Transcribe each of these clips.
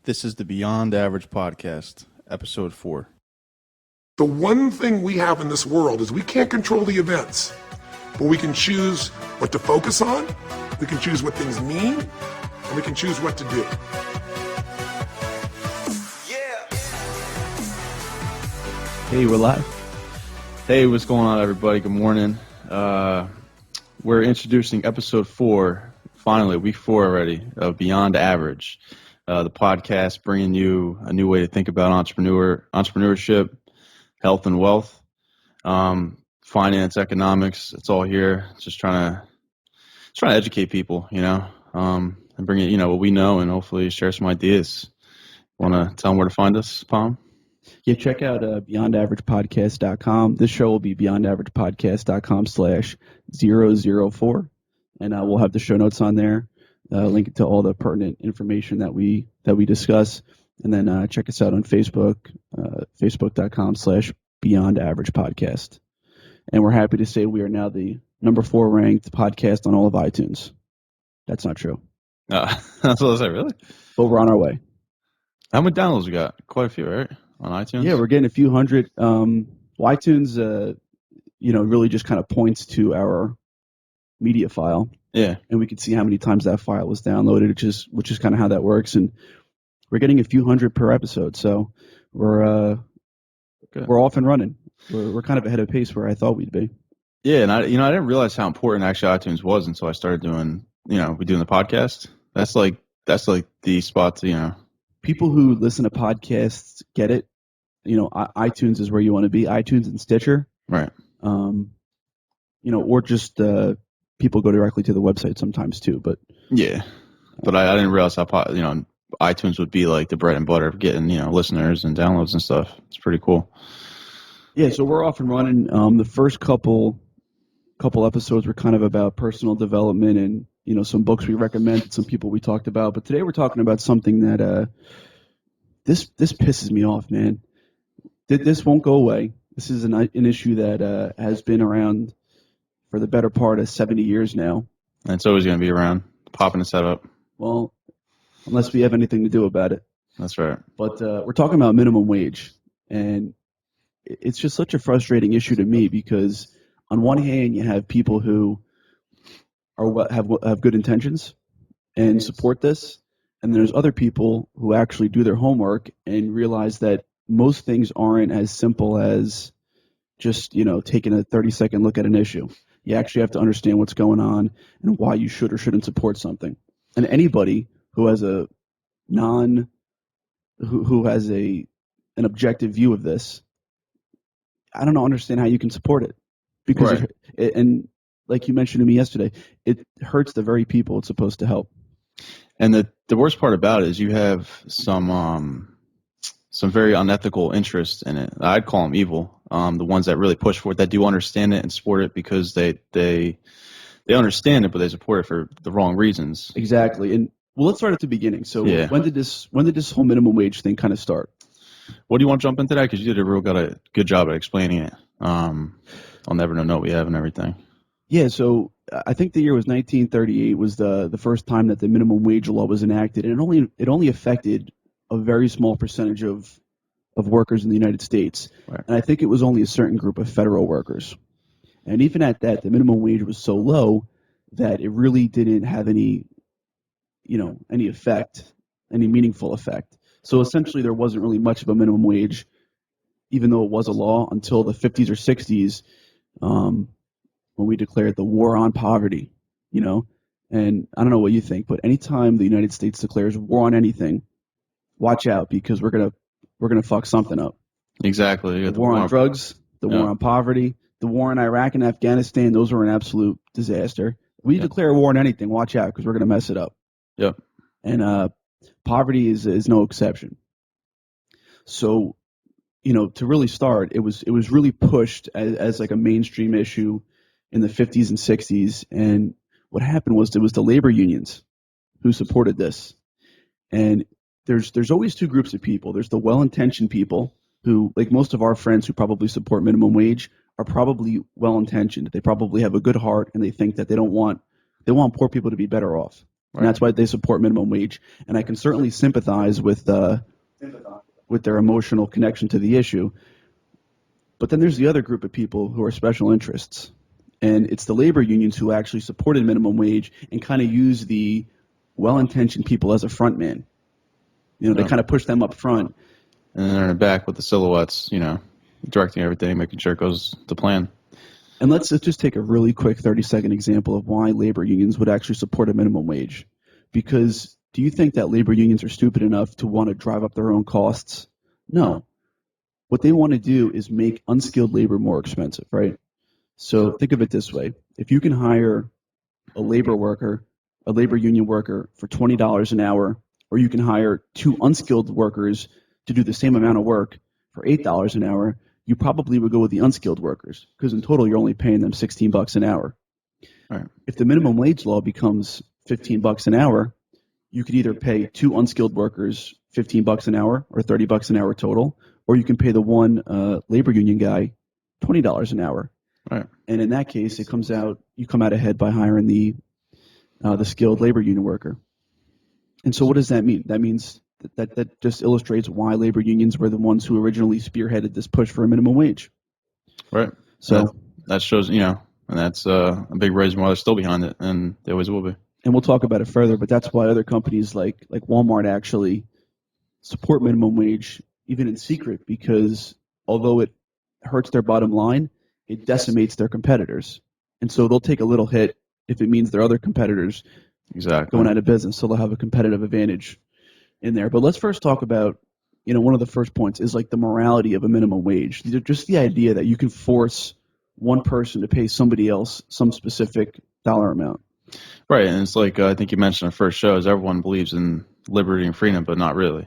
This is the Beyond Average Podcast, Episode 4. The one thing we have in this world is we can't control the events, but we can choose what to focus on, we can choose what things mean, and we can choose what to do. Hey, we're live. Hey, what's going on, everybody? Good morning. We're introducing Episode 4, finally, week 4 already, of Beyond Average. The podcast bringing you a new way to think about entrepreneurship, health and wealth, finance, economics. It's all here. Just trying to educate people, and bring it, what we know, and hopefully share some ideas. Want to tell them where to find us, Palm? Yeah, check out beyondaveragepodcast.com. This show will be beyondaveragepodcast.com/004, and we'll have the show notes on there. Link to all the pertinent information that we discuss, and then check us out on Facebook, facebook.com/beyondaveragepodcast. And we're happy to say we are now the number 4 ranked podcast on all of iTunes. That's not true. That's what I said, really? But we're on our way. How many downloads we got? Quite a few, right? On iTunes? Yeah, we're getting a few hundred. iTunes, really just kind of points to our media file. Yeah. And we can see how many times that file was downloaded, which is kind of how that works. And we're getting a few hundred per episode, so we're off and running. We're kind of ahead of pace where I thought we'd be. Yeah, and I didn't realize how important actually iTunes was until I started doing the podcast. That's like the spot to People who listen to podcasts get it. iTunes is where you want to be. iTunes and Stitcher, right? Or just people go directly to the website sometimes too. But yeah, but I didn't realize how iTunes would be like the bread and butter of getting listeners and downloads and stuff. It's pretty cool. Yeah, so we're off and running. The first couple episodes were kind of about personal development and some books we recommended, some people we talked about. But today we're talking about something that this pisses me off, man. This won't go away. This is an issue that has been around for the better part of 70 years now. And it's always going to be around, popping its head up. Well, unless we have anything to do about it. That's right. But we're talking about minimum wage, and it's just such a frustrating issue to me because on one hand you have people who have good intentions and support this, and there's other people who actually do their homework and realize that most things aren't as simple as just taking a 30-second look at an issue. You actually have to understand what's going on and why you should or shouldn't support something. And anybody who has an objective view of this, I don't understand how you can support it, because right. And like you mentioned to me yesterday, it hurts the very people it's supposed to help. And the worst part about it is you have some very unethical interests in it. I'd call them evil. The ones that really push for it, that do understand it and support it because they understand it, but they support it for the wrong reasons. Exactly. And let's start at the beginning. So yeah. When did this whole minimum wage thing kind of start? What do you want to jump into that? Because you did a good job at explaining it. I'll never know what we have and everything. Yeah, so I think the year was 1938 was the first time that the minimum wage law was enacted, and it only affected a very small percentage of workers in the United States. Right. And I think it was only a certain group of federal workers. And even at that, the minimum wage was so low that it really didn't have any meaningful effect. So essentially there wasn't really much of a minimum wage, even though it was a law, until the 50s or 60s, when we declared the war on poverty, And I don't know what you think, but anytime the United States declares war on anything, watch out, because we're gonna fuck something up. Exactly. The war on drugs, the war on poverty, the war in Iraq and Afghanistan, those were an absolute disaster. We declare war on anything, watch out, because we're gonna mess it up. Yep. And poverty is no exception. So, to really start, it was really pushed as like a mainstream issue in the 50s and 60s. And what happened was it was the labor unions who supported this. And there's always two groups of people. There's the well-intentioned people who, like most of our friends who probably support minimum wage, are probably well-intentioned. They probably have a good heart, and they think that they want poor people to be better off. And that's why they support minimum wage. And I can certainly sympathize with their emotional connection to the issue. But then there's the other group of people who are special interests. And it's the labor unions who actually supported minimum wage and kind of use the well-intentioned people as a front man. They kind of push them up front. And then they're in the back with the silhouettes, directing everything, making sure it goes to plan. And let's just take a really quick 30-second example of why labor unions would actually support a minimum wage. Because do you think that labor unions are stupid enough to want to drive up their own costs? No. What they want to do is make unskilled labor more expensive, right? So think of it this way. If you can hire a labor union worker for $20 an hour, or you can hire two unskilled workers to do the same amount of work for $8 an hour, you probably would go with the unskilled workers because in total you're only paying them $16 an hour. Right. If the minimum wage law becomes $15 an hour, you could either pay two unskilled workers $15 an hour or $30 an hour total, or you can pay the one labor union guy $20 an hour. Right. And in that case, you come out ahead by hiring the skilled labor union worker. And so what does that mean? That means that just illustrates why labor unions were the ones who originally spearheaded this push for a minimum wage. Right. So that shows, and that's a big reason why they're still behind it, and they always will be. And we'll talk about it further, but that's why other companies like Walmart actually support minimum wage, even in secret, because although it hurts their bottom line, it decimates their competitors. And so they'll take a little hit if it means their other competitors going out of business, so they'll have a competitive advantage in there. But let's first talk about, one of the first points is like the morality of a minimum wage. Just the idea that you can force one person to pay somebody else some specific dollar amount. Right, and it's like I think you mentioned in the first show is everyone believes in liberty and freedom, but not really.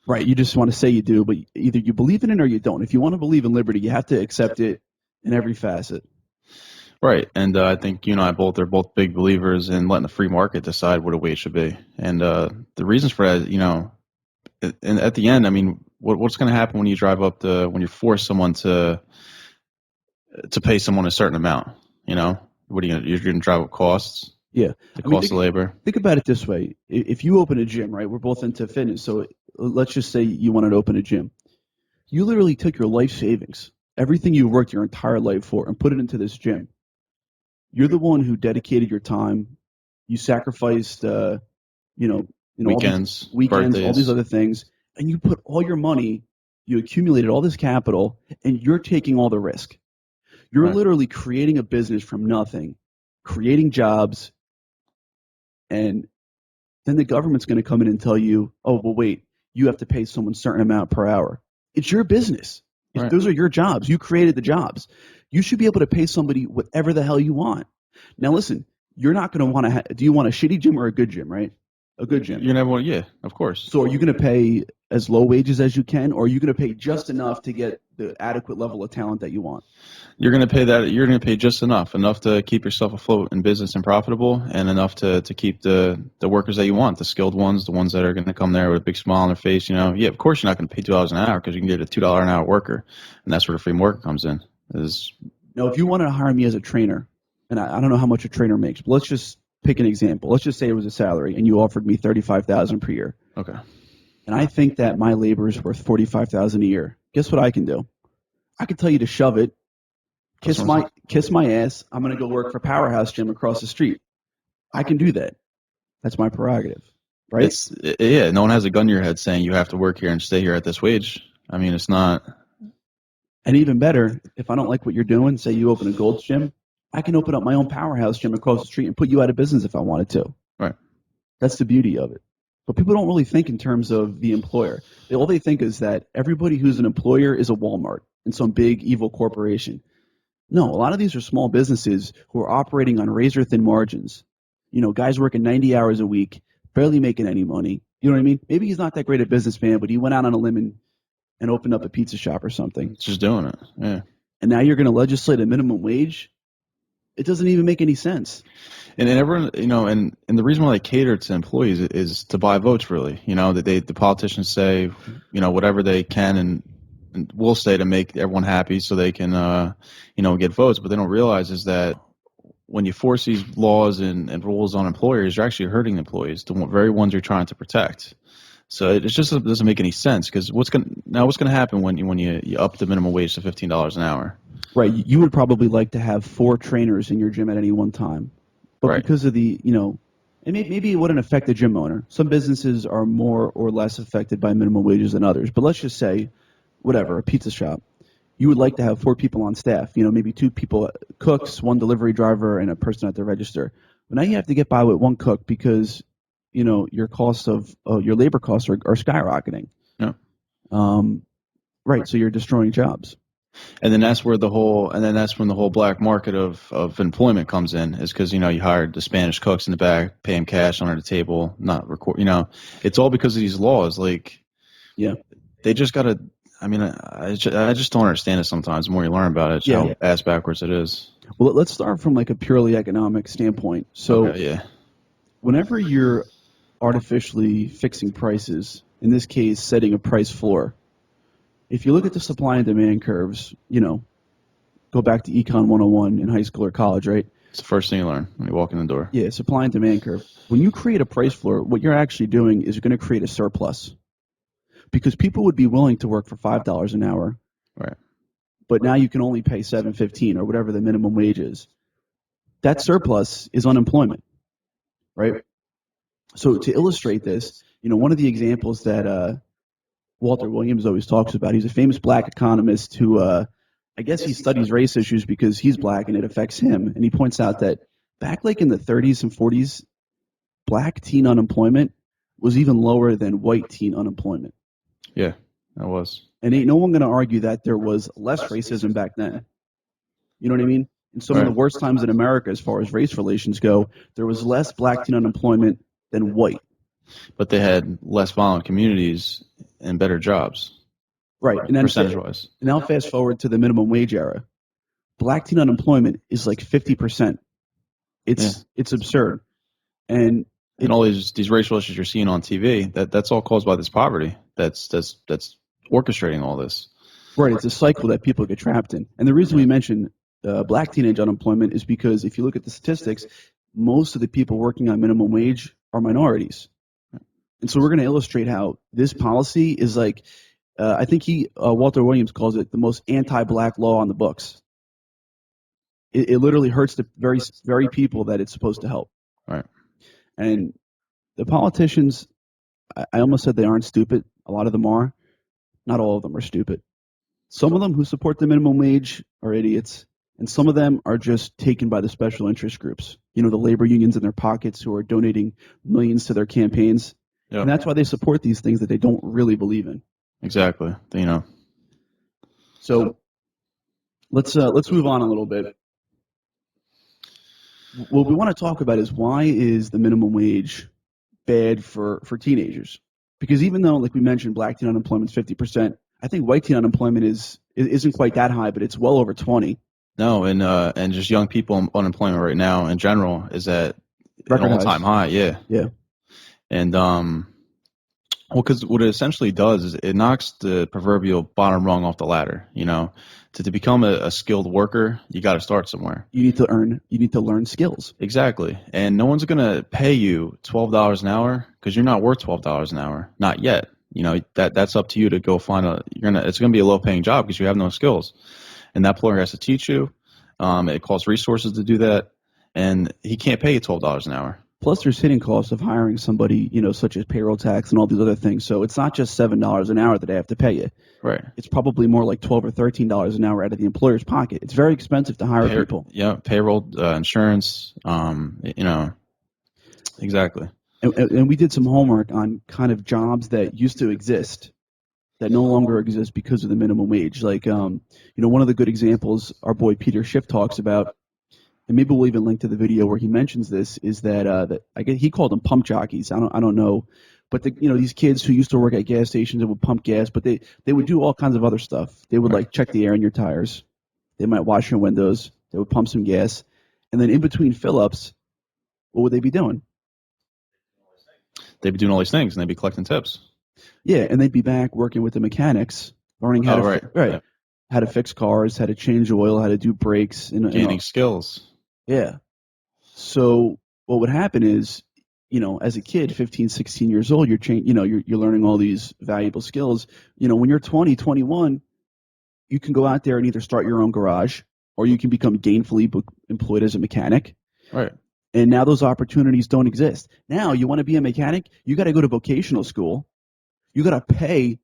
Right, you just want to say you do, but either you believe in it or you don't. If you want to believe in liberty, you have to accept it in every facet. Right, and I think you and I are both big believers in letting the free market decide what a wage should be. And the reasons for that, and at the end, I mean, what's going to happen when you when you force someone to pay someone a certain amount? What are you're going to drive up costs? Yeah, the cost of labor. Think about it this way: if you open a gym, right? We're both into fitness, so let's just say you wanted to open a gym. You literally took your life savings, everything you worked your entire life for, and put it into this gym. You're the one who dedicated your time. You sacrificed, weekends, all these other things, and you put all your money. You accumulated all this capital, and you're taking all the risk. You're literally creating a business from nothing, creating jobs, and then the government's going to come in and tell you, oh, well, wait, you have to pay someone a certain amount per hour. It's your business. Right. Those are your jobs. You created the jobs. You should be able to pay somebody whatever the hell you want. Now, listen, you're not going to want to do you want a shitty gym or a good gym, right? A good gym. You never want, yeah, of course. So are you going to pay as low wages as you can, or are you going to pay just enough to get the adequate level of talent that you want? You're going to pay that. You're going to pay just enough to keep yourself afloat in business and profitable, and enough to keep the workers that you want, the skilled ones, the ones that are going to come there with a big smile on their face. Yeah, of course you're not going to pay $2 an hour because you can get a $2 an hour worker, and that's where the free market comes in. Now, if you wanted to hire me as a trainer, and I don't know how much a trainer makes, but let's just pick an example. Let's just say it was a salary, and you offered me $35,000 per year. Okay. And I think that my labor is worth $45,000 a year. Guess what I can do? I can tell you to shove it, kiss my ass. I'm going to go work for Powerhouse Gym across the street. I can do that. That's my prerogative, right? No one has a gun to your head saying you have to work here and stay here at this wage. I mean, it's not. And even better, if I don't like what you're doing, say you open a Gold's Gym, I can open up my own Powerhouse Gym across the street and put you out of business if I wanted to. Right. That's the beauty of it. But people don't really think in terms of the employer. All they think is that everybody who's an employer is a Walmart and some big evil corporation. No, a lot of these are small businesses who are operating on razor-thin margins. Guys working 90 hours a week, barely making any money. You know what I mean? Maybe he's not that great a businessman, but he went out on a limb and opened up a pizza shop or something. Just doing it, yeah. And now you're going to legislate a minimum wage? It doesn't even make any sense. And everyone, and the reason why they cater to employees is to buy votes, really. That the politicians say, whatever they can and will say to make everyone happy so they can, get votes. But they don't realize is that when you force these laws and rules on employers, you're actually hurting employees, the very ones you're trying to protect. So it just doesn't make any sense, because what's gonna happen when you up the minimum wage to $15 an hour? Right. You would probably like to have 4 trainers in your gym at any one time. But Right. because of the, and maybe it wouldn't affect the gym owner. Some businesses are more or less affected by minimum wages than others. But let's just say, whatever, a pizza shop. You would like to have 4 people on staff, maybe 2 people, cooks, 1 delivery driver, and a person at the register. But now you have to get by with 1 cook because, your costs of your labor costs are skyrocketing. Yeah. Right. So you're destroying jobs. And then that's when the whole black market of employment comes in, is because you hired the Spanish cooks in the back, pay them cash under the table, not record. It's all because of these laws. Like, Yeah. they just gotta. I mean, I just don't understand it sometimes. The more you learn about it, it's how ass backwards it is. Well, let's start from like a purely economic standpoint. So, Okay, yeah, whenever you're artificially fixing prices, in this case, setting a price floor, if you look at the supply and demand curves, go back to Econ 101 in high school or college, right? it's the first thing you learn when you walk in the door. Yeah, supply and demand curve. When you create a price floor, what you're actually doing is you're going to create a surplus, because people would be willing to work for $5 an hour, Right. but now you can only pay $7.15 or whatever the minimum wage is. That surplus is unemployment, right? So to illustrate this, one of the examples that Walter Williams always talks about, he's a famous black economist who, I guess he studies race issues because he's black and it affects him. And he points out that back like in the 30s and 40s, black teen unemployment was even lower than white teen unemployment. Yeah, that was. And ain't no one going to argue that there was less racism back then. You know what I mean? In some of the worst times in America, as far as race relations go, there was less black teen unemployment than white. But they had less violent communities and better jobs. Right. And then percentage-wise. Now fast forward to the minimum wage era. Black teen unemployment is like 50%. It's absurd. And all these racial issues you're seeing on TV, that's all caused by this poverty. That's orchestrating all this. Right. It's a cycle that people get trapped in. And the reason we mention black teenage unemployment is because if you look at the statistics, most of the people working on minimum wage are minorities. And so we're going to illustrate how this policy is like, I think Walter Williams calls it the most anti-black law on the books. It literally hurts the very, very people that it's supposed to help. Right. And the politicians, I almost said they aren't stupid. A lot of them are. Not all of them are stupid. Some of them who support the minimum wage are idiots. And some of them are just taken by the special interest groups. The labor unions in their pockets who are donating millions to their campaigns. Yep. And that's why they support these things that they don't really believe in. Exactly. So let's move on a little bit. What we want to talk about is, why is the minimum wage bad for teenagers? Because even though, like we mentioned, black teen unemployment is 50%, I think white teen unemployment isn't quite that high, but it's well over 20. No, and just young people unemployment right now in general is at an all-time high. Yeah. Yeah. And because what it essentially does is it knocks the proverbial bottom rung off the ladder. To become a skilled worker, you got to start somewhere. You need to learn skills. Exactly. And no one's going to pay you $12 an hour because you're not worth $12 an hour. Not yet. That's up to you to go find it's going to be a low-paying job because you have no skills. And that employer has to teach you. It costs resources to do that. And he can't pay you $12 an hour. Plus, there's hidden costs of hiring somebody, such as payroll tax and all these other things. So it's not just $7 an hour that they have to pay you. Right. It's probably more like $12 or $13 an hour out of the employer's pocket. It's very expensive to hire people. Yeah, payroll, insurance, exactly. And we did some homework on kind of jobs that used to exist that no longer exist because of the minimum wage. Like, one of the good examples our boy Peter Schiff talks about, and maybe we'll even link to the video where he mentions this, is that he called them pump jockeys. I don't know, but these kids who used to work at gas stations and would pump gas, but they would do all kinds of other stuff. They would like check the air in your tires. They might wash your windows. They would pump some gas, and then in between fill-ups, what would they be doing? They'd be doing all these things, and they'd be collecting tips. Yeah, and they'd be back working with the mechanics, learning how how to fix cars, how to change oil, how to do brakes, gaining skills. Yeah, So what would happen is, as a kid, 15, 16 years old, you're learning all these valuable skills. When you're 20, 21, you can go out there and either start your own garage or you can become gainfully employed as a mechanic. Right. And now those opportunities don't exist. Now you want to be a mechanic, you got to go to vocational school. You got to pay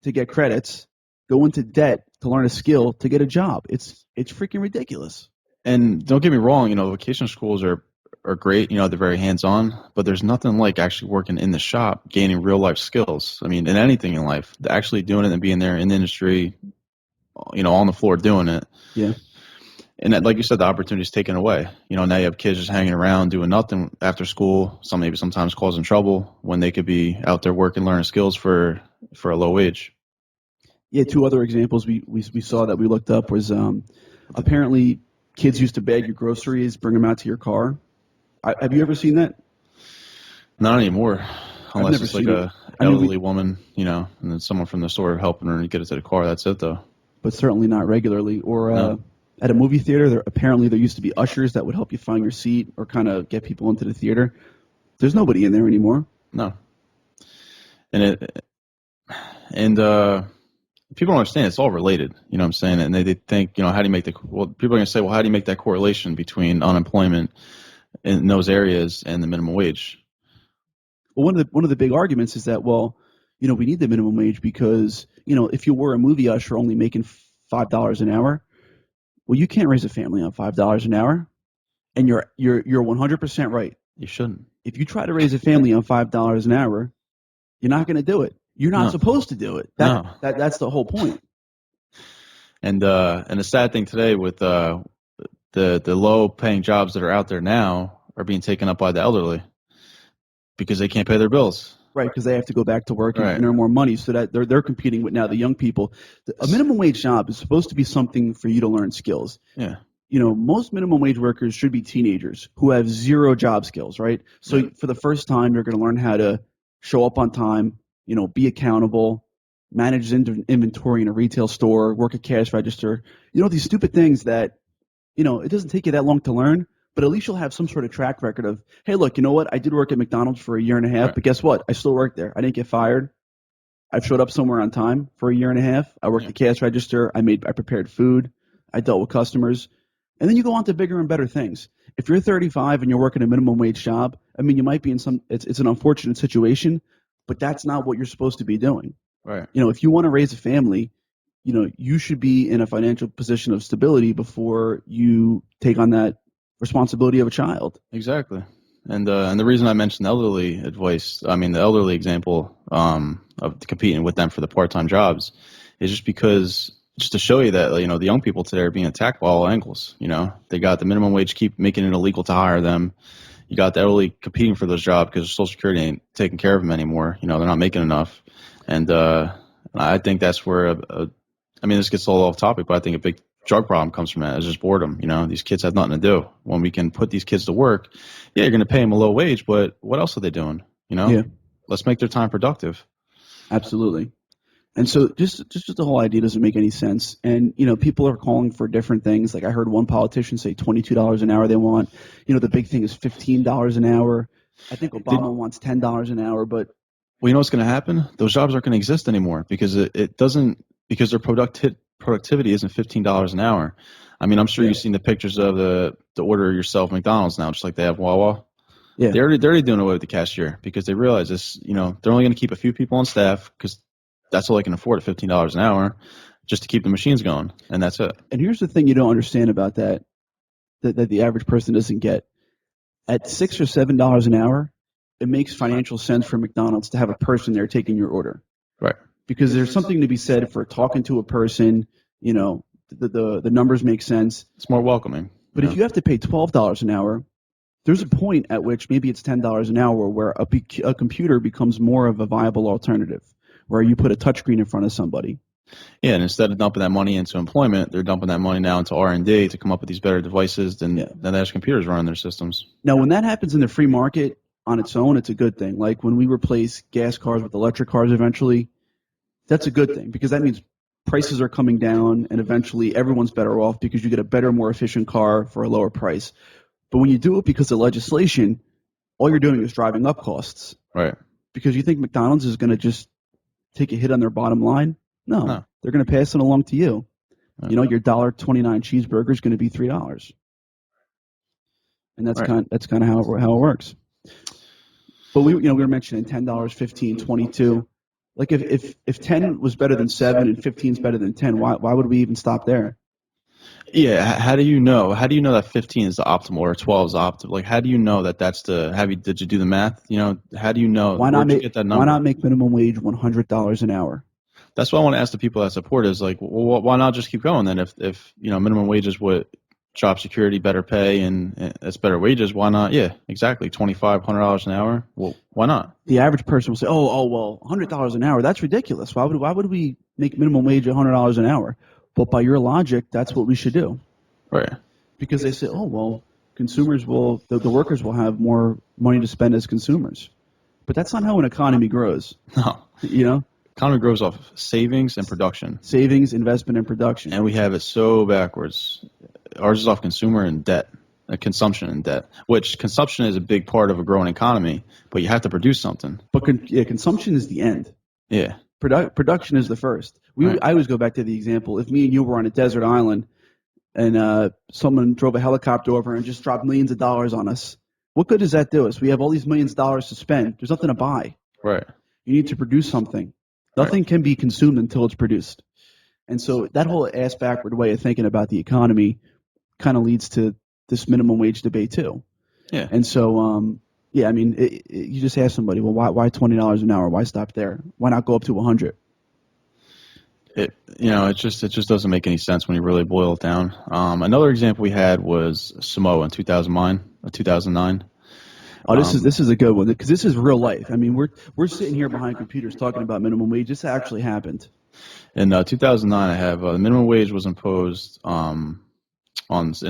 to get credits, go into debt to learn a skill to get a job. It's freaking ridiculous. And don't get me wrong, vocational schools are great. They're very hands-on, but there's nothing like actually working in the shop, gaining real-life skills. I mean, in anything in life, actually doing it and being there in the industry, on the floor doing it. Yeah. And that, like you said, the opportunity is taken away. Now you have kids just hanging around doing nothing after school. Maybe sometimes causing trouble when they could be out there working, learning skills for a low wage. Yeah. Two other examples we saw that we looked up was apparently kids used to bag your groceries, bring them out to your car. Have you ever seen that? Not anymore, unless it's like an elderly woman, and then someone from the store helping her get it to the car. That's it, though. But certainly not regularly. Or No. At a movie theater, apparently there used to be ushers that would help you find your seat or kind of get people into the theater. There's nobody in there anymore. No. And people don't understand it's all related. You know what I'm saying? And they think, how do you make people are going to say, well, how do you make that correlation between unemployment in those areas and the minimum wage? Well, one of the big arguments is that, well, we need the minimum wage because, if you were a movie usher only making $5 an hour, well, you can't raise a family on $5 an hour. And you're 100% right. You shouldn't. If you try to raise a family on $5 an hour, you're not going to do it. You're not supposed to do it. That's the whole point. And the sad thing today with the low paying jobs that are out there now are being taken up by the elderly because they can't pay their bills. Right, because they have to go back to work and earn more money, so that they're competing with now the young people. A minimum wage job is supposed to be something for you to learn skills. Yeah. Most minimum wage workers should be teenagers who have zero job skills, right? So for the first time, you're going to learn how to show up on time, be accountable, manage inventory in a retail store, work a cash register. These stupid things that, it doesn't take you that long to learn. But at least you'll have some sort of track record of, hey, look, you know what? I did work at McDonald's for a year and a half, but guess what? I still work there. I didn't get fired. I showed up somewhere on time for a year and a half. I worked the cash register. I prepared food. I dealt with customers. And then you go on to bigger and better things. If you're 35 and you're working a minimum wage job, I mean, you might be in it's an unfortunate situation, but that's not what you're supposed to be doing. Right. If you want to raise a family, you should be in a financial position of stability before you take on that responsibility of a child. Exactly. And the reason I mentioned the elderly the elderly example of competing with them for the part-time jobs is just to show you that, the young people today are being attacked by all angles. They got the minimum wage keep making it illegal to hire them. You got the elderly competing for those jobs because Social Security ain't taking care of them anymore. They're not making enough. And I think that's where this gets a little off topic, but I think a big drug problem comes from that. It's just boredom. These kids have nothing to do. When we can put these kids to work, you're going to pay them a low wage, but what else are they doing? Yeah. Let's make their time productive. Absolutely. And so just the whole idea doesn't make any sense. And, people are calling for different things. Like I heard one politician say $22 an hour they want. The big thing is $15 an hour. I think Obama wants $10 an hour, but. Well, what's going to happen? Those jobs aren't going to exist anymore because because their productivity isn't $15 an hour. I mean, I'm sure you've seen the pictures of the order yourself McDonald's now, just like they have Wawa. Yeah. They're already doing away with the cashier because they realize this. They're only going to keep a few people on staff because that's all they can afford at $15 an hour, just to keep the machines going, and that's it. And here's the thing you don't understand about that the average person doesn't get. At $6 or $7 an hour, it makes financial sense for McDonald's to have a person there taking your order. Right. Because there's something to be said for talking to a person. The numbers make sense. It's more welcoming. But if you have to pay $12 an hour, there's a point at which maybe it's $10 an hour where a computer becomes more of a viable alternative, where you put a touchscreen in front of somebody. Yeah, and instead of dumping that money into employment, they're dumping that money now into R&D to come up with these better devices than there's computers running their systems. Now, when that happens in the free market on its own, it's a good thing. Like when we replace gas cars with electric cars eventually, that's a good thing because that means prices are coming down and eventually everyone's better off because you get a better, more efficient car for a lower price. But when you do it because of legislation, all you're doing is driving up costs. Right. Because you think McDonald's is going to just take a hit on their bottom line? No. They're going to pass it along to you. Right. You know, your $1.29 cheeseburger is going to be $3. And that's kind of how it works. But we were mentioning $10, $15, $22. Like if 10 was better than 7 and 15 is better than 10, why would we even stop there? Yeah. How do you know? How do you know that 15 is the optimal or 12 is the optimal? Like, how do you know that that's the? Did you do the math? You know, how do you know? Why not get that number? Why not make minimum wage $100 an hour? That's what I want to ask the people that support is like, well, why not just keep going then? If minimum wage is what job security, better pay, and it's better wages, why not? Yeah, exactly. $2,500 an hour. Well, why not? The average person will say, well, $100 an hour. That's ridiculous. Why would we make minimum wage $100 an hour? But by your logic, that's what we should do. Right. Because they say, consumers the workers will have more money to spend as consumers. But that's not how an economy grows. No. You know? Economy grows off savings and production. Savings, investment, and production. And we have it so backwards. Ours is off consumer and debt, consumption and debt, which consumption is a big part of a growing economy, but you have to produce something. But consumption is the end. Yeah. Production is the first. I always go back to the example. If me and you were on a desert island and someone drove a helicopter over and just dropped millions of dollars on us, what good does that do us? We have all these millions of dollars to spend. There's nothing to buy. Right. You need to produce something. Nothing can be consumed until it's produced. And so that whole ass-backward way of thinking about the economy kind of leads to this minimum wage debate too. Yeah. And so, you just ask somebody, well, why $20 an hour? Why stop there? Why not go up to 100? It just doesn't make any sense when you really boil it down. Another example we had was Samoa in 2009. Oh, this is a good one because this is real life. I mean, we're sitting here behind computers talking about minimum wage. This actually happened. In 2009, I have the minimum wage was imposed in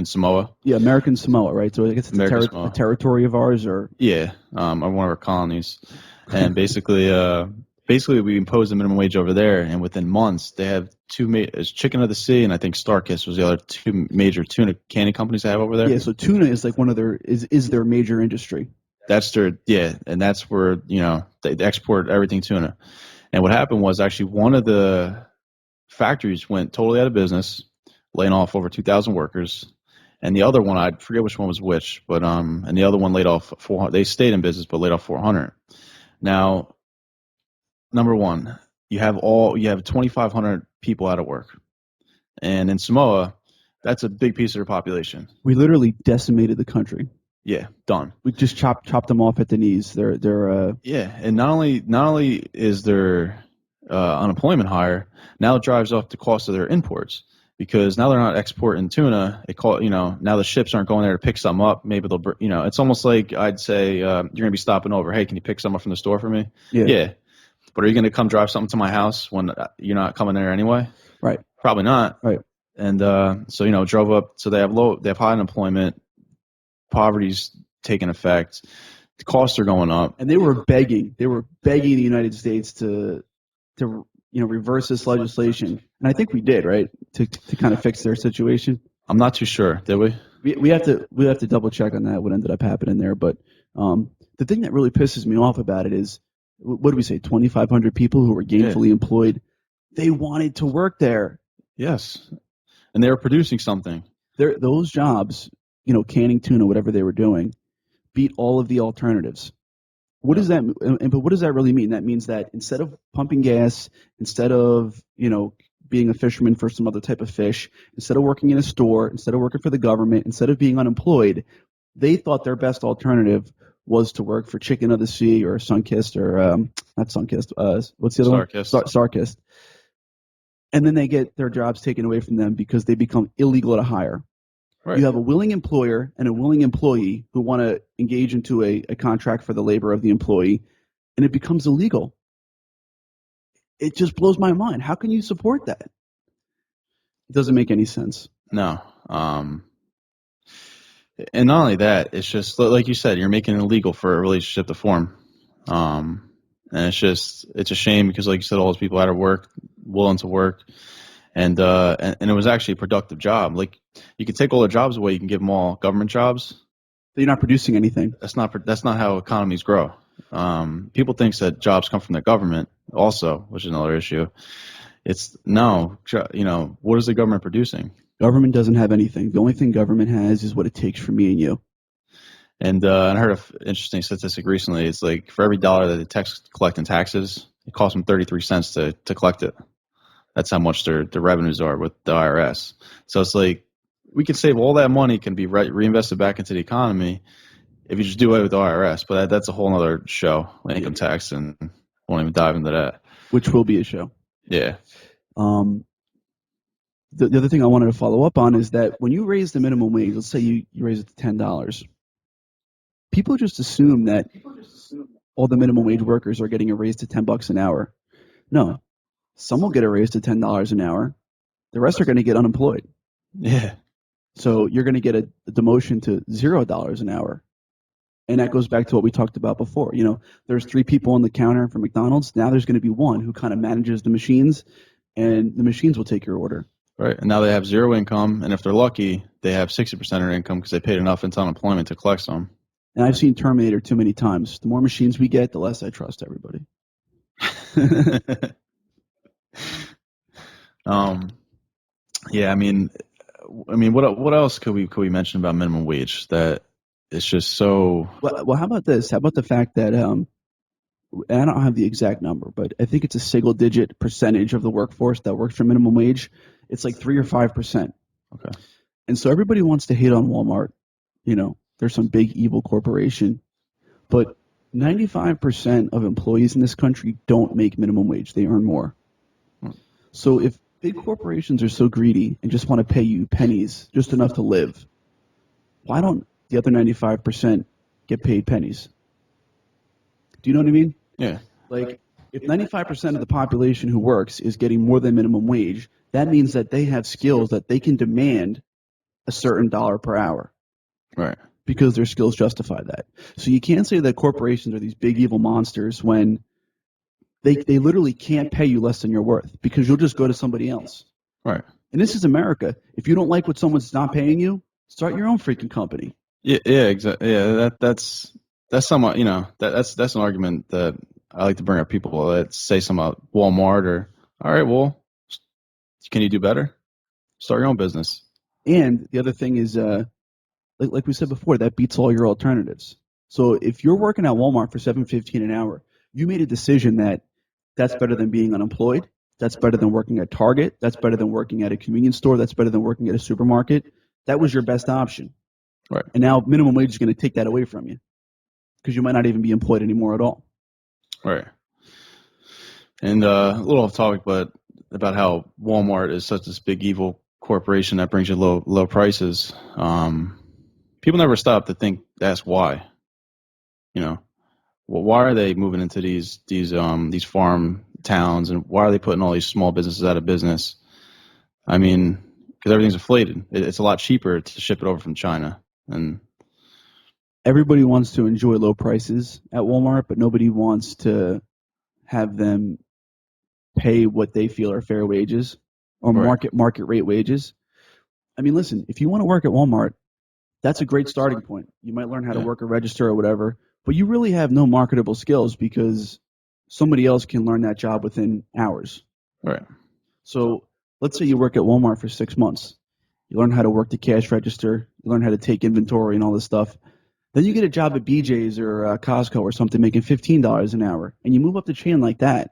Samoa. Yeah, American Samoa, right? So I guess it's a territory of ours, or one of our colonies, and basically we imposed the minimum wage over there, and within months they have Chicken of the Sea, and I think Starkist was the other two major tuna canning companies they have over there. Yeah, so tuna is like one of their their major industry. That's and that's where they export everything tuna. And what happened was actually one of the factories went totally out of business, laying off over 2,000 workers, and the other one I forget which one was which, but and the other one laid off 400. They stayed in business but laid off 400. Now, number one, you have 2,500 people out of work, and in Samoa, that's a big piece of their population. We literally decimated the country. Yeah, done. We just chopped them off at the knees. They're and not only is their unemployment higher, now it drives up the cost of their imports because now they're not exporting tuna. Now the ships aren't going there to pick some up. Maybe they'll it's almost like I'd say you're gonna be stopping over. Hey, can you pick some up from the store for me? Yeah. But are you gonna come drive something to my house when you're not coming there anyway? Right. Probably not. Right. And drove up. So they have high unemployment. Poverty's taking effect. The costs are going up. And they were begging the United States to reverse this legislation. And I think we did, right? To kind of fix their situation. I'm not too sure. Did we? We have to double check on that, what ended up happening there. But the thing that really pisses me off about it is, what do we say, 2,500 people who were gainfully employed, they wanted to work there. Yes. And they were producing something. Those jobs, canning tuna, whatever they were doing, beat all of the alternatives. What does that? But what does that really mean? That means that instead of pumping gas, instead of being a fisherman for some other type of fish, instead of working in a store, instead of working for the government, instead of being unemployed, they thought their best alternative was to work for Chicken of the Sea or Sunkist or not Sunkist. What's the other Starkist. one? Starkist. And then they get their jobs taken away from them because they become illegal to hire. Right. You have a willing employer and a willing employee who want to engage into a contract for the labor of the employee, and it becomes illegal. It just blows my mind. How can you support that? It doesn't make any sense. No. And not only that, it's just like you said, you're making it illegal for a relationship to form. And it's a shame because, like you said, all those people out of work, willing to work. And it was actually a productive job. Like, you can take all the jobs away, you can give them all government jobs, You're not producing anything. That's not how economies grow. People think that jobs come from the government also, which is another issue. It's no, what is the government producing? Government doesn't have anything. The only thing government has is what it takes from me and you. And I heard an interesting statistic recently. It's like for every dollar that they collect in taxes, it costs them 33 cents to collect it. That's how much their revenues are with the IRS. So it's like we can save all that money can be reinvested back into the economy if you just do away with the IRS. But that's a whole other show, income tax, and won't even dive into that. Which will be a show. Yeah. The other thing I wanted to follow up on is that when you raise the minimum wage, let's say you raise it to $10, people just assume that all the minimum wage workers are getting a raise to $10 an hour. No, some will get a raise to $10 an hour. The rest are going to get unemployed. Yeah. So you're going to get a demotion to $0 an hour. And that goes back to what we talked about before. There's 3 people on the counter for McDonald's. Now there's going to be one who kind of manages the machines, and the machines will take your order. Right. And now they have zero income. And if they're lucky, they have 60% of their income because they paid enough into unemployment to collect some. And I've seen Terminator too many times. The more machines we get, the less I trust everybody. Yeah, I mean, what else could we mention about minimum wage that it's just so? Well, how about this? How about the fact that and I don't have the exact number, but I think it's a single-digit percentage of the workforce that works for minimum wage. It's like 3 or 5%. Okay. And so everybody wants to hate on Walmart. They're some big evil corporation, but 95% of employees in this country don't make minimum wage. They earn more. So if big corporations are so greedy and just want to pay you pennies, just enough to live, why don't the other 95% get paid pennies? Do you know what I mean? Yeah. Like, if 95% of the population who works is getting more than minimum wage, that means that they have skills that they can demand a certain dollar per hour. Right. Because their skills justify that. So you can't say that corporations are these big evil monsters when they literally can't pay you less than you're worth because you'll just go to somebody else. Right. And this is America. If you don't like what someone's not paying you, start your own freaking company. Yeah, exactly. Yeah, that's somewhat, that's an argument that I like to bring up people that say something about Walmart or, all right, well, can you do better? Start your own business. And the other thing is, like we said before, that beats all your alternatives. So if you're working at Walmart for $7.15 an hour, you made a decision that's better than being unemployed. That's better than working at Target. That's better than working at a convenience store. That's better than working at a supermarket. That was your best option. Right. And now minimum wage is going to take that away from you because you might not even be employed anymore at all. Right. And a little off topic, but about how Walmart is such this big evil corporation that brings you low prices. People never stop to ask why. Why are they moving into these farm towns, and why are they putting all these small businesses out of business? I mean, because everything's inflated. It's a lot cheaper to ship it over from China, and everybody wants to enjoy low prices at Walmart, but nobody wants to have them pay what they feel are fair wages or Right. market rate wages. I mean, listen, if you want to work at Walmart, that's a great starting point. You might learn how to work a register or whatever, but you really have no marketable skills because somebody else can learn that job within hours. Right. So let's say you work at Walmart for 6 months. You learn how to work the cash register. You learn how to take inventory and all this stuff. Then you get a job at BJ's or Costco or something making $15 an hour, and you move up the chain like that.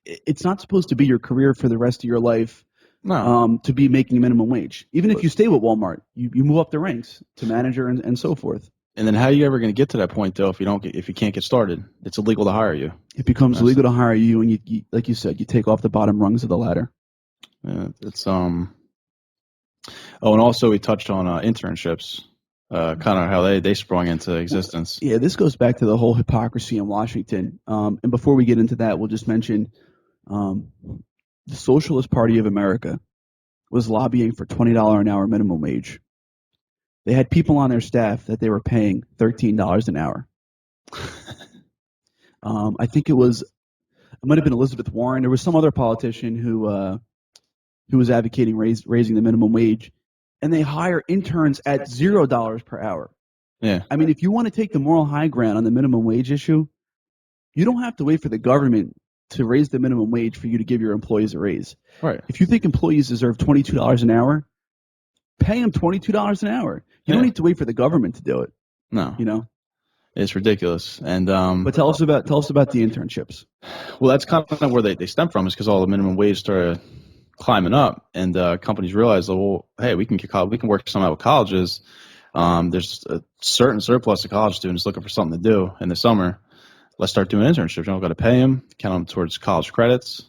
It's not supposed to be your career for the rest of your life. No. To be making minimum wage. Even if you stay with Walmart, you move up the ranks to manager and so forth. And then how are you ever going to get to that point though if you can't get started? It's illegal to hire you. It becomes illegal to hire you, and you like you said, you take off the bottom rungs of the ladder. Yeah, it's Oh, and also we touched on internships, kind of how they sprung into existence. Yeah, this goes back to the whole hypocrisy in Washington. And before we get into that, we'll just mention the Socialist Party of America was lobbying for $20 an hour minimum wage. They had people on their staff that they were paying $13 an hour. I think it might have been Elizabeth Warren. There was some other politician who was advocating raising the minimum wage, and they hire interns at $0 per hour. Yeah. I mean, if you want to take the moral high ground on the minimum wage issue, you don't have to wait for the government to raise the minimum wage for you to give your employees a raise. Right. If you think employees deserve $22 an hour, pay them $22 an hour. You don't Yeah. need to wait for the government to do it. No. You know. It's ridiculous. And But tell us about the internships. well, that's kind of where they stem from, is because all the minimum wage started climbing up, and companies realized, well, hey, we can work some out with colleges. There's a certain surplus of college students looking for something to do in the summer. Let's start doing internships. You don't got to pay them, count them towards college credits.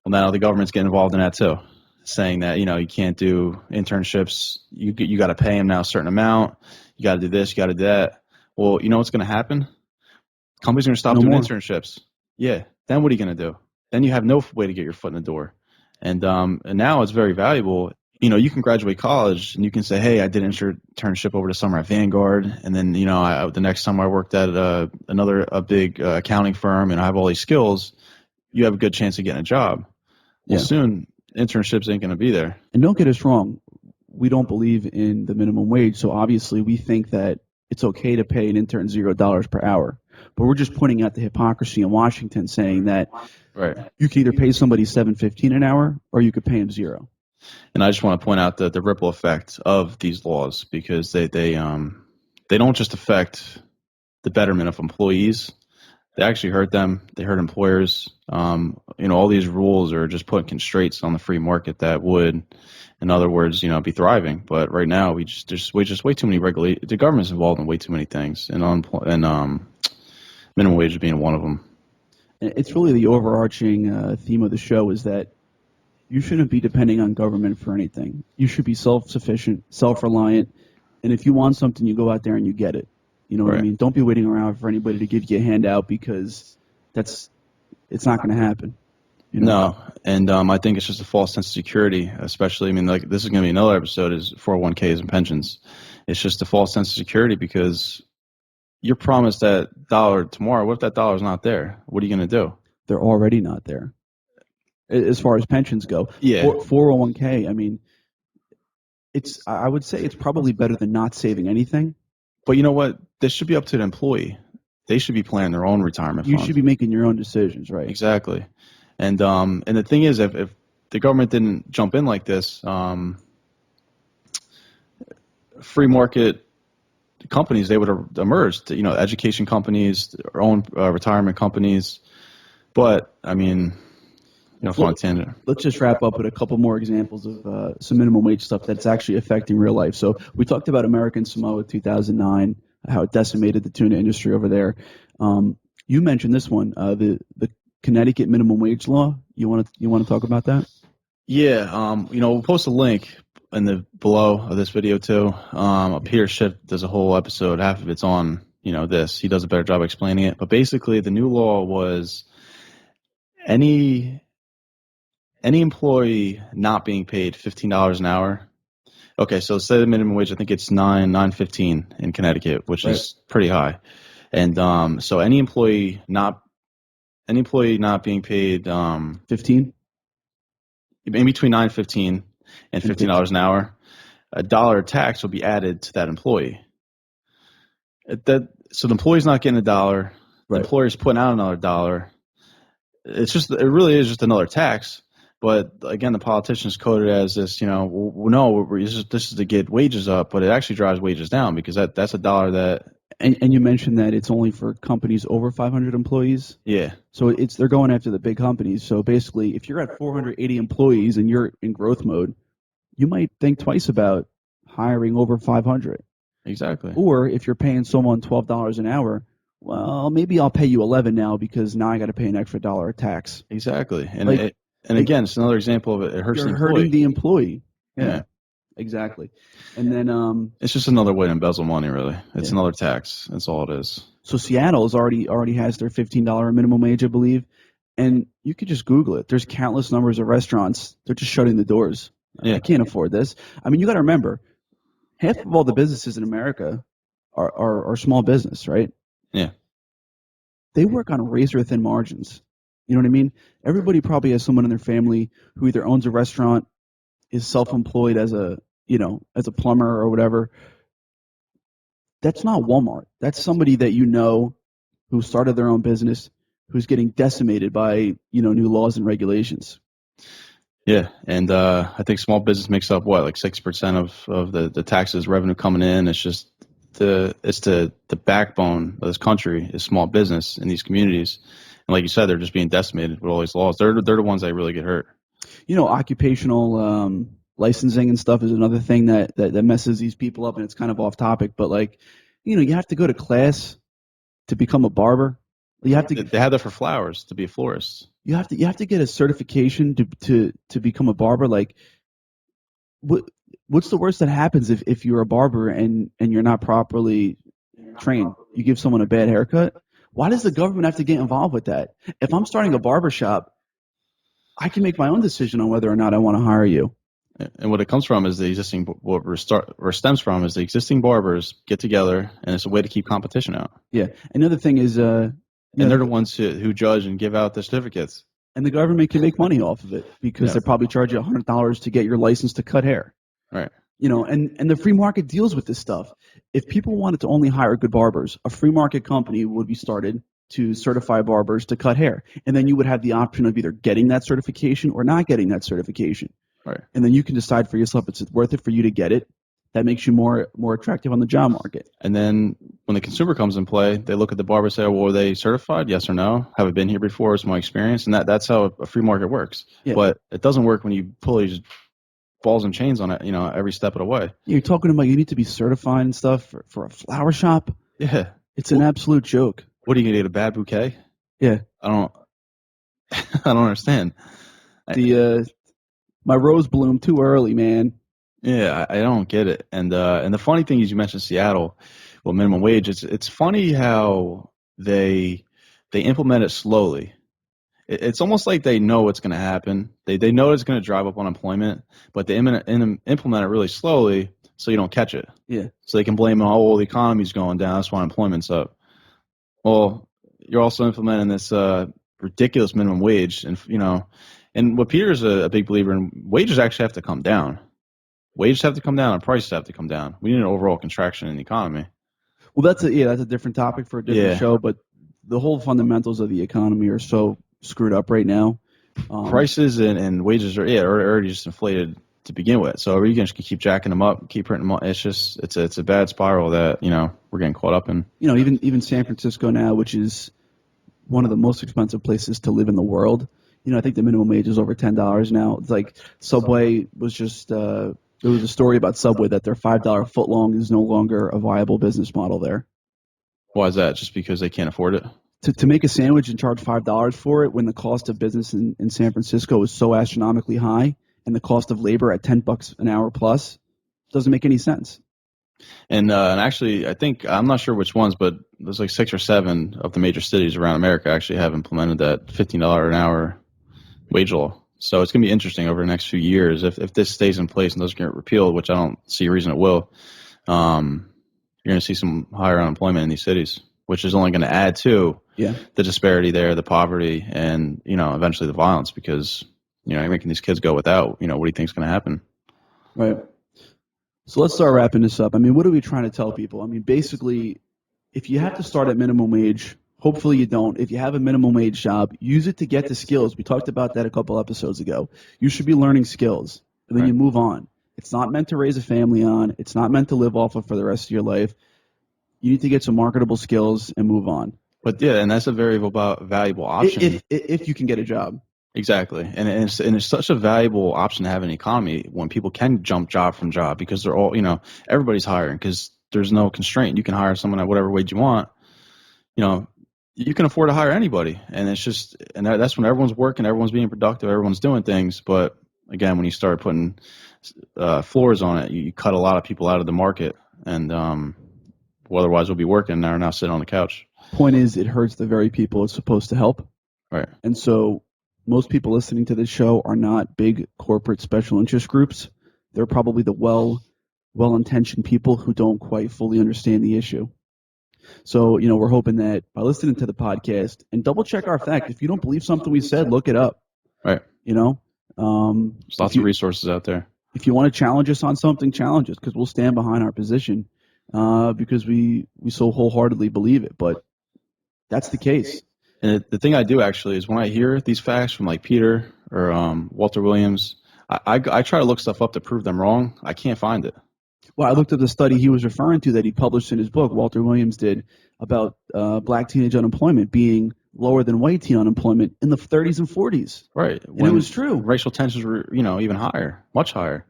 Well, now the government's getting involved in that too, saying that you can't do internships. You got to pay them now a certain amount. You got to do this. You got to do that. Well, you know what's going to happen? Companies are going to stop doing internships. Yeah. Then what are you going to do? Then you have no way to get your foot in the door. And now it's very valuable. You can graduate college and you can say, hey, I did an internship over the summer at Vanguard. And then, the next summer I worked at a big accounting firm, and I have all these skills. You have a good chance of getting a job. Well, soon internships ain't going to be there. And don't get us wrong. We don't believe in the minimum wage. So obviously we think that it's okay to pay an intern $0 per hour. But we're just pointing out the hypocrisy in Washington, saying that you can either pay somebody $7.15 an hour or you could pay them $0. And I just want to point out the ripple effect of these laws, because they don't just affect the betterment of employees. They actually hurt them. They hurt employers. All these rules are just putting constraints on the free market that would, in other words, be thriving. But right now, there's way too many regulations. The government's involved in way too many things, and minimum wage being one of them. It's really the overarching theme of the show is that you shouldn't be depending on government for anything. You should be self-sufficient, self-reliant, and if you want something, you go out there and you get it. You know what I mean? Don't be waiting around for anybody to give you a handout, because it's not going to happen. No, and I think it's just a false sense of security, especially, this is going to be another episode, is 401ks and pensions. It's just a false sense of security, because you're promised that dollar tomorrow. What if that dollar's not there? What are you going to do? They're already not there. As far as pensions go, 401k, I would say it's probably better than not saving anything. But you know what? This should be up to the employee. They should be planning their own retirement fund. You should be making your own decisions, right? Exactly. And the thing is, if the government didn't jump in like this, free market companies, they would have emerged. Education companies, their own retirement companies. But on a tangent. Let's just wrap up with a couple more examples of some minimum wage stuff that's actually affecting real life. So we talked about American Samoa 2009, how it decimated the tuna industry over there. You mentioned this one, the Connecticut minimum wage law. You want to talk about that? Yeah. We'll post a link in the below of this video too. Peter Schiff does a whole episode. Half of it's on this. He does a better job explaining it. But basically, the new law was any employee not being paid $15 an hour. Okay, so say the minimum wage, I think it's $9.15 in Connecticut, which is pretty high. And so any employee not being paid 15, in between $9.15 and $15 an hour, $1 tax will be added to that employee. So the employee's not getting $1, the employer's putting out another $1. It really is just another tax. But again, the politicians code it as this, this is to get wages up, but it actually drives wages down, because that's $1 that. And you mentioned that it's only for companies over 500 employees. Yeah. So they're going after the big companies. So basically, if you're at 480 employees and you're in growth mode, you might think twice about hiring over 500. Exactly. Or if you're paying someone $12 an hour, well, maybe I'll pay you 11 now, because now I got to pay an extra $1 of tax. Exactly. And again, it's another example of it hurts the employee. You're hurting the employee. Yeah. Exactly. And then it's just another way to embezzle money, really. It's another tax. That's all it is. So Seattle's already has their $15 minimum wage, I believe. And you could just Google it. There's countless numbers of restaurants. They're just shutting the doors. Yeah. I can't afford this. You got to remember, half of all the businesses in America are small business, right? Yeah. They work on razor thin margins. You know what I mean? Everybody probably has someone in their family who either owns a restaurant, is self-employed as a plumber or whatever. That's not Walmart. That's somebody that you know who started their own business, who's getting decimated by new laws and regulations. Yeah, and I think small business makes up what, like 6% of the taxes revenue coming in. It's just the backbone of this country is small business in these communities, and like you said, they're just being decimated with all these laws. They're the ones that really get hurt. Occupational licensing and stuff is another thing that messes these people up, and it's kind of off topic, but like, you have to go to class to become a barber. You have to. They have that for flowers to be a florist. You have to get a certification to become a barber. Like, what's the worst that happens if you're a barber and you're not properly trained? You give someone a bad haircut. Why does the government have to get involved with that? If I'm starting a barber shop, I can make my own decision on whether or not I want to hire you. And what it comes from is stems from is the existing barbers get together, and it's a way to keep competition out. Yeah. Another thing is, and they're the ones who judge and give out the certificates. And the government can make money off of it because they probably charge you $100 to get your license to cut hair. Right. And the free market deals with this stuff. If people wanted to only hire good barbers, a free market company would be started to certify barbers to cut hair. And then you would have the option of either getting that certification or not getting that certification. Right. And then you can decide for yourself if it's worth it for you to get it. That makes you more attractive on the job market. And then when the consumer comes in play, they look at the barber and say, well, were they certified? Yes or no? Have I been here before? It's my experience. And that's how a free market works. Yeah. But it doesn't work when you pull these balls and chains on it, every step of the way. You're talking about you need to be certified and stuff for a flower shop? Yeah. It's an absolute joke. What are you going to get, a bad bouquet? Yeah. I don't understand. My rose bloomed too early, man. Yeah, I don't get it. And the funny thing is, you mentioned Seattle, well, minimum wage. It's funny how they implement it slowly. It's almost like they know what's going to happen. They know it's going to drive up unemployment, but they implement it really slowly so you don't catch it. Yeah. So they can blame, oh, the economy's going down, that's why unemployment's up. Well, you're also implementing this ridiculous minimum wage, and what Peter's a big believer in, wages actually have to come down. Wages have to come down and prices have to come down. We need an overall contraction in the economy. Well, that's a different topic for a different show, but the whole fundamentals of the economy are so screwed up right now. Prices and wages are already just inflated to begin with. So you can just keep jacking them up, keep printing them up. It's a bad spiral that we're getting caught up in. Even San Francisco now, which is one of the most expensive places to live in the world. I think the minimum wage is over $10 now. It's like Subway was just. There was a story about Subway that their $5 footlong is no longer a viable business model there. Why is that? Just because they can't afford it? To make a sandwich and charge $5 for it when the cost of business in San Francisco is so astronomically high and the cost of labor at $10 an hour plus doesn't make any sense. And actually, I think, I'm not sure which ones, but there's like 6 or 7 of the major cities around America actually have implemented that $15 an hour wage law. So it's going to be interesting over the next few years if this stays in place and doesn't get repealed, which I don't see a reason it will. You're going to see some higher unemployment in these cities, which is only going to add to the disparity there, the poverty, and eventually the violence, because you're making these kids go without. What do you think is going to happen? Right. So let's start wrapping this up. I mean, what are we trying to tell people? I mean, basically, if you have to start at minimum wage. Hopefully you don't. If you have a minimum wage job, use it to get the skills. We talked about that a couple episodes ago. You should be learning skills, and then you move on. It's not meant to raise a family on. It's not meant to live off of for the rest of your life. You need to get some marketable skills and move on. But and that's a very valuable option. If you can get a job. Exactly. And it's such a valuable option to have in the economy when people can jump job from job, because they're all, everybody's hiring because there's no constraint. You can hire someone at whatever wage you want. You can afford to hire anybody, and it's just, and that's when everyone's working, everyone's being productive, everyone's doing things. But again, when you start putting floors on it, you cut a lot of people out of the market, and otherwise we'll be working and are now sitting on the couch. Point is, it hurts the very people it's supposed to help. Right. And so most people listening to this show are not big corporate special interest groups. They're probably the well-intentioned people who don't quite fully understand the issue. So, we're hoping that by listening to the podcast and double check our facts. If you don't believe something we said, look it up. Right. There's lots of resources out there. If you want to challenge us on something, challenge us, because we'll stand behind our position. because we so wholeheartedly believe it. But that's the case. And the thing I do actually is when I hear these facts from like Peter or Walter Williams, I try to look stuff up to prove them wrong. I can't find it. Well, I looked at the study he was referring to that he published in his book, Walter Williams did, about black teenage unemployment being lower than white teen unemployment in the 30s and 40s. Right. And it was true. Racial tensions were, even higher, much higher.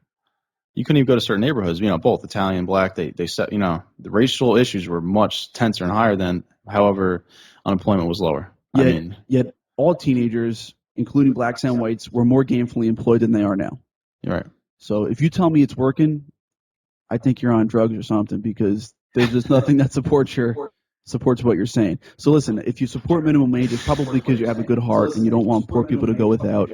You couldn't even go to certain neighborhoods, both Italian, black, they set, the racial issues were much tenser and higher than, however, unemployment was lower. Yet all teenagers, including blacks and whites, were more gainfully employed than they are now. You're right. So if you tell me it's working, I think you're on drugs or something, because there's just nothing that supports what you're saying. So listen, if you support minimum wage, it's probably because you have a good heart and you don't want poor people to go without.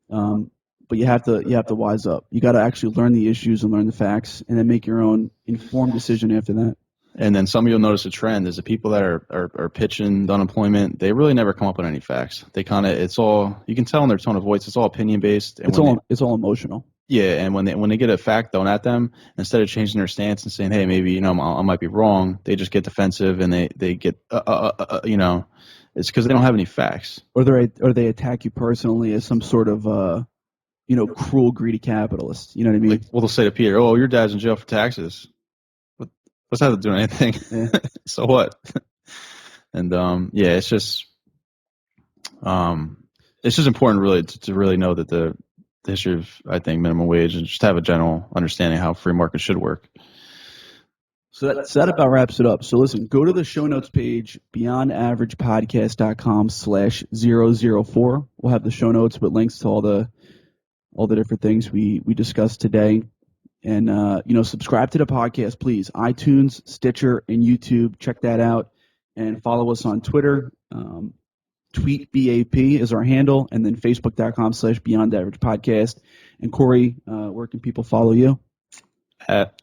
But you have to wise up. You got to actually learn the issues and learn the facts, and then make your own informed decision after that. And then some of you'll notice a trend is the people that are pitching the unemployment, they really never come up with any facts. They it's all, you can tell in their tone of voice, it's all opinion based. And it's all emotional. Yeah, and when they get a fact thrown at them, instead of changing their stance and saying, hey, maybe I might be wrong, they just get defensive and they get it's because they don't have any facts. Or they attack you personally as some sort of cruel, greedy capitalist. You know what I mean? Like, well, they'll say to Peter, "Oh, your dad's in jail for taxes." What's that doing anything? Yeah. So what? And it's just important really to really know that the history of, I think, minimum wage, and just have a general understanding how free market should work. So that about wraps it up. So listen, go to the show notes page, beyondaveragepodcast.com/004. We'll have the show notes with links to all the different things we discussed today. And, subscribe to the podcast, please. iTunes, Stitcher, and YouTube. Check that out. And follow us on Twitter. Tweet BAP is our handle. And then Facebook.com/BeyondAveragePodcast. And Corey, where can people follow you? At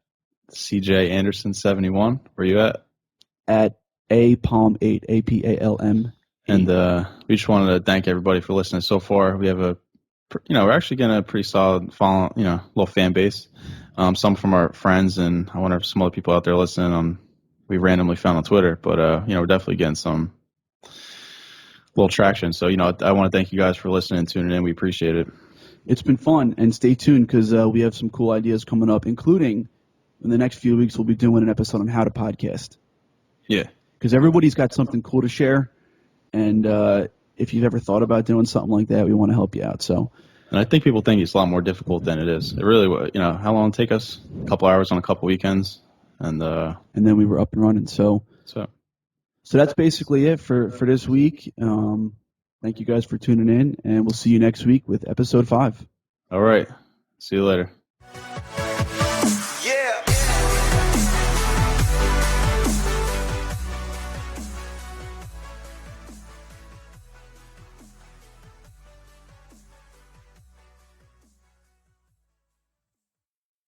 CJ Anderson 71. Where are you at? At APALM8, APALM. And we just wanted to thank everybody for listening so far. We have we're actually getting a pretty solid follow, little fan base. Some from our friends, and I wonder if some other people out there listening we randomly found on Twitter, but we're definitely getting some little traction. So, I want to thank you guys for listening and tuning in. We appreciate it. It's been fun, and stay tuned because we have some cool ideas coming up, including in the next few weeks we'll be doing an episode on how to podcast. Yeah. Because everybody's got something cool to share, and if you've ever thought about doing something like that, we want to help you out. So. And I think people think it's a lot more difficult than it is. It really, how long did it take us? A couple hours on a couple weekends, and then we were up and running. So that's basically it for this week. Thank you guys for tuning in, and we'll see you next week with episode 5. All right. See you later.